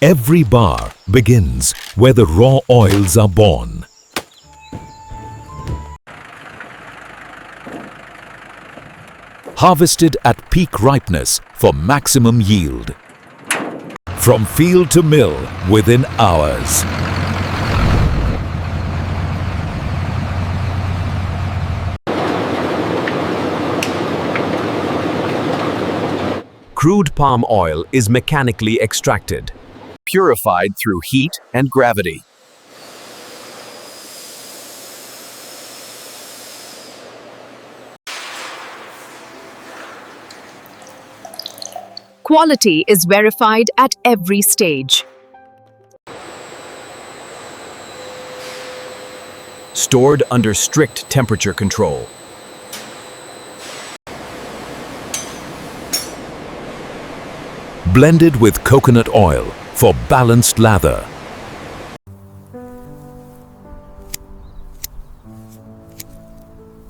Every bar begins where the raw oils are born. Harvested at peak ripeness for maximum yield. From field to mill within hours. Crude palm oil is mechanically extracted, purified through heat and gravity. Quality is verified at every stage. Stored under strict temperature control. Blended with coconut oil for balanced lather.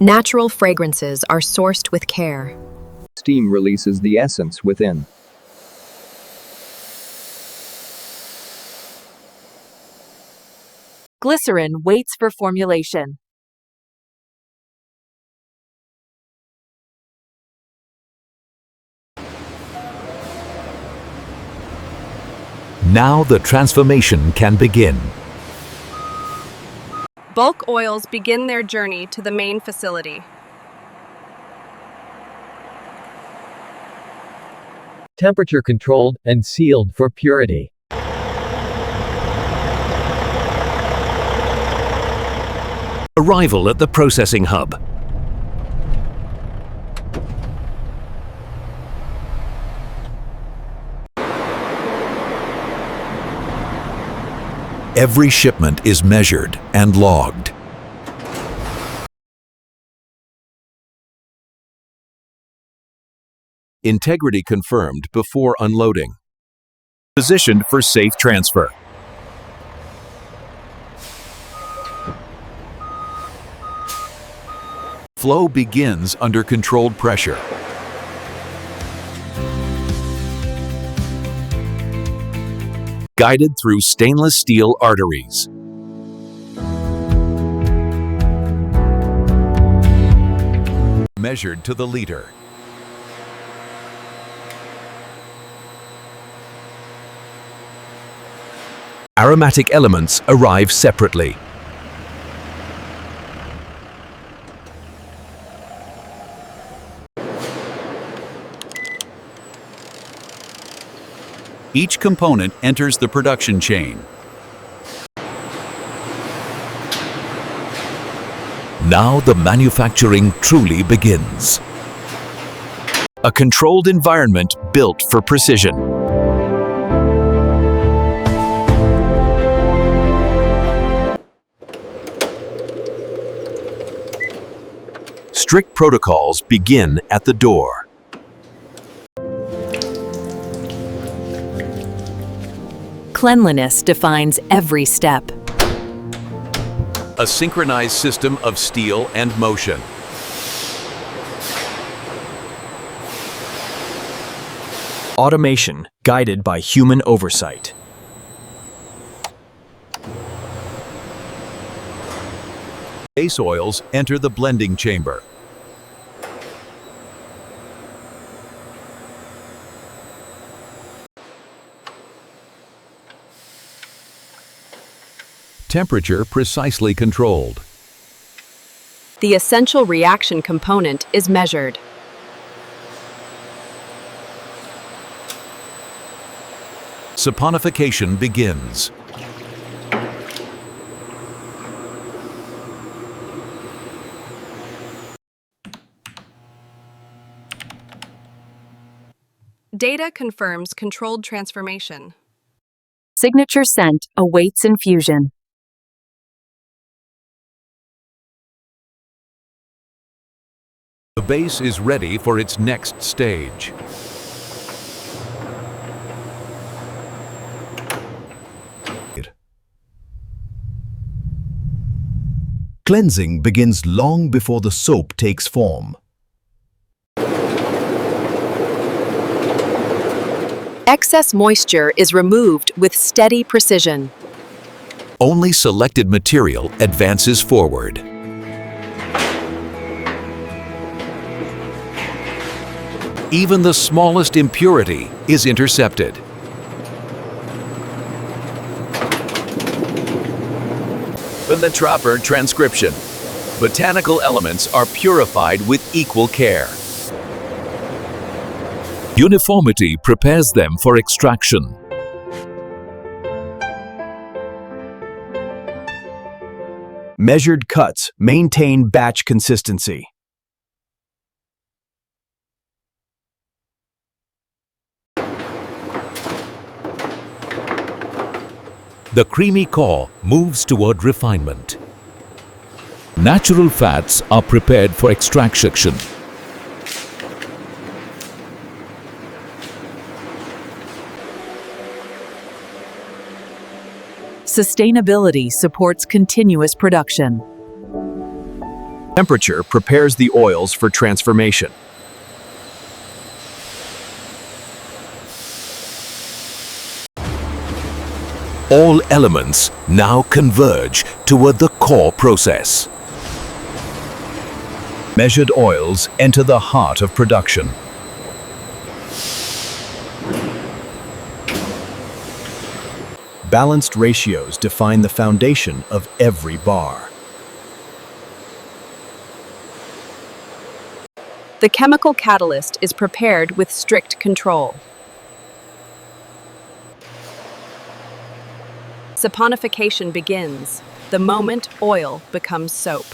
Natural fragrances are sourced with care. Steam releases the essence within. Glycerin waits for formulation. Now the transformation can begin. Bulk oils begin their journey to the main facility. Temperature controlled and sealed for purity. Arrival at the processing hub. Every shipment is measured and logged. Integrity confirmed before unloading. Positioned for safe transfer. Flow begins under controlled pressure. Guided through stainless steel arteries. Measured to the liter. Aromatic elements arrive separately. Each component enters the production chain. Now the manufacturing truly begins. A controlled environment built for precision. Strict protocols begin at the door. Cleanliness defines every step. A synchronized system of steel and motion. Automation guided by human oversight. Base oils enter the blending chamber. Temperature precisely controlled. The essential reaction component is measured. Saponification begins. Data confirms controlled transformation. Signature scent awaits infusion. The base is ready for its next stage. Cleansing begins long before the soap takes form. Excess moisture is removed with steady precision. Only selected material advances forward. Even the smallest impurity is intercepted. In the Trapper transcription, botanical elements are purified with equal care. Uniformity prepares them for extraction. Measured cuts maintain batch consistency. The creamy core moves toward refinement. Natural fats are prepared for extraction. Sustainability supports continuous production. Temperature prepares the oils for transformation. All elements now converge toward the core process. Measured oils enter the heart of production. Balanced ratios define the foundation of every bar. The chemical catalyst is prepared with strict control. Saponification begins the moment oil becomes soap.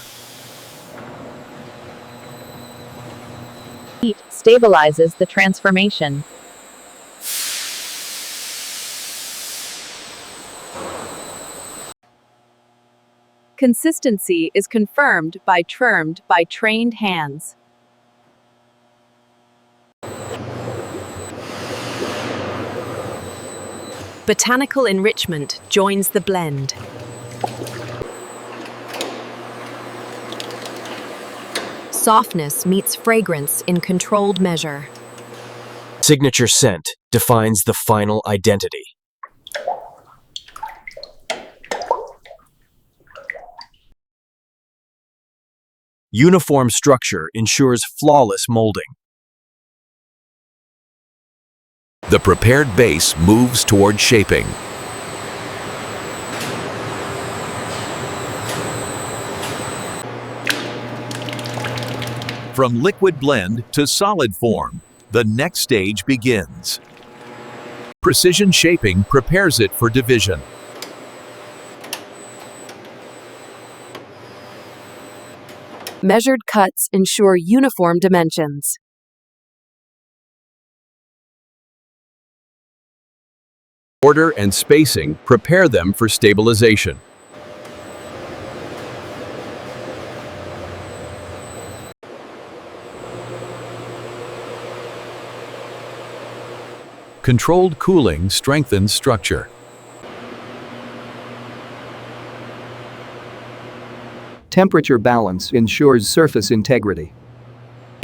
Heat stabilizes the transformation. Consistency is confirmed by trained hands. Botanical enrichment joins the blend. Softness meets fragrance in controlled measure. Signature scent defines the final identity. Uniform structure ensures flawless molding. The prepared base moves toward shaping. From liquid blend to solid form, the next stage begins. Precision shaping prepares it for division. Measured cuts ensure uniform dimensions. Order and spacing prepare them for stabilization. Controlled cooling strengthens structure. Temperature balance ensures surface integrity.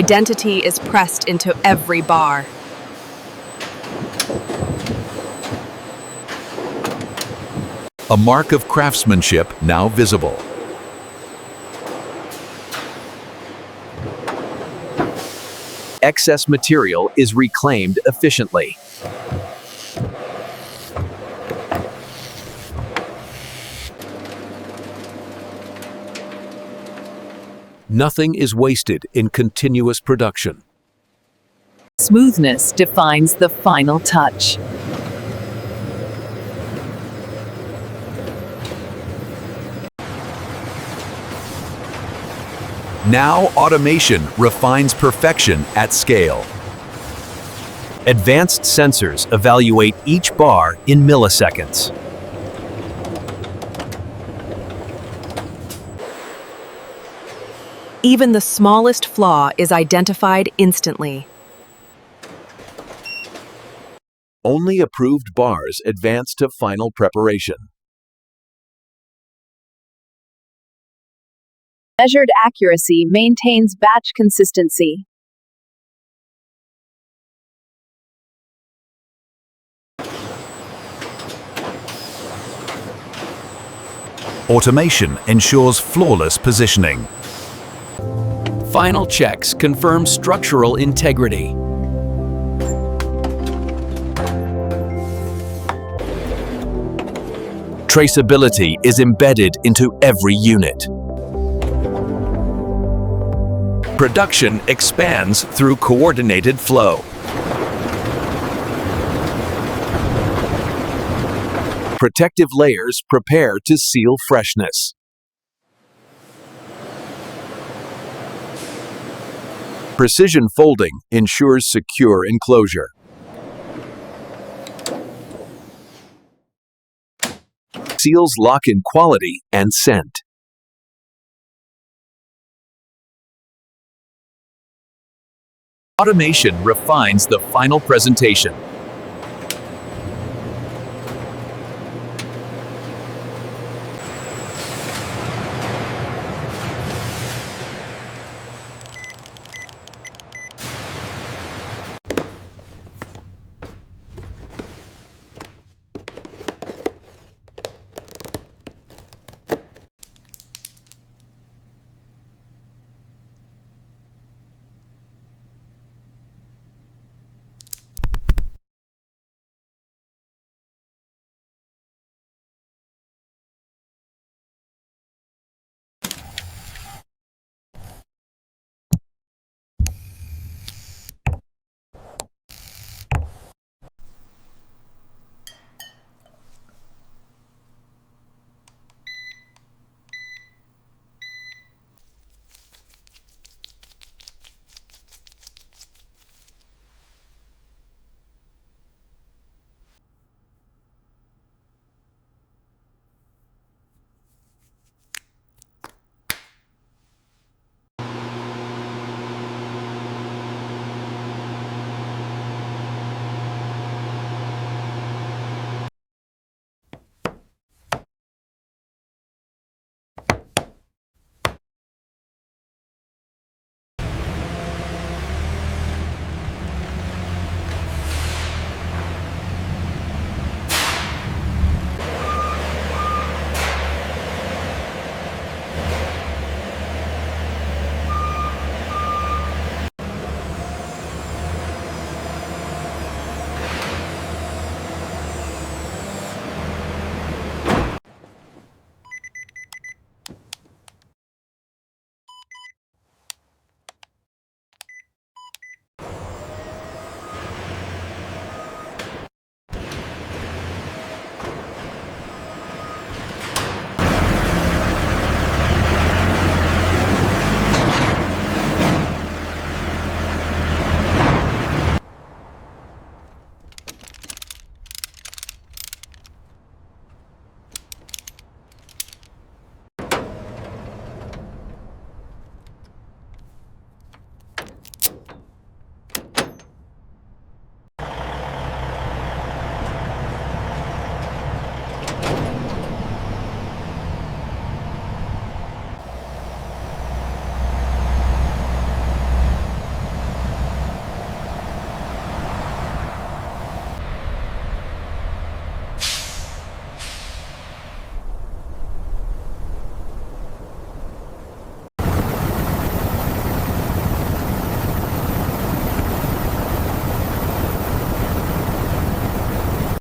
Identity is pressed into every bar. A mark of craftsmanship now visible. Excess material is reclaimed efficiently. Nothing is wasted in continuous production. Smoothness defines the final touch. Now automation refines perfection at scale. Advanced sensors evaluate each bar in milliseconds. Even the smallest flaw is identified instantly. Only approved bars advance to final preparation. Measured accuracy maintains batch consistency. Automation ensures flawless positioning. Final checks confirm structural integrity. Traceability is embedded into every unit. Production expands through coordinated flow. Protective layers prepare to seal freshness. Precision folding ensures secure enclosure. Seals lock in quality and scent. Automation refines the final presentation.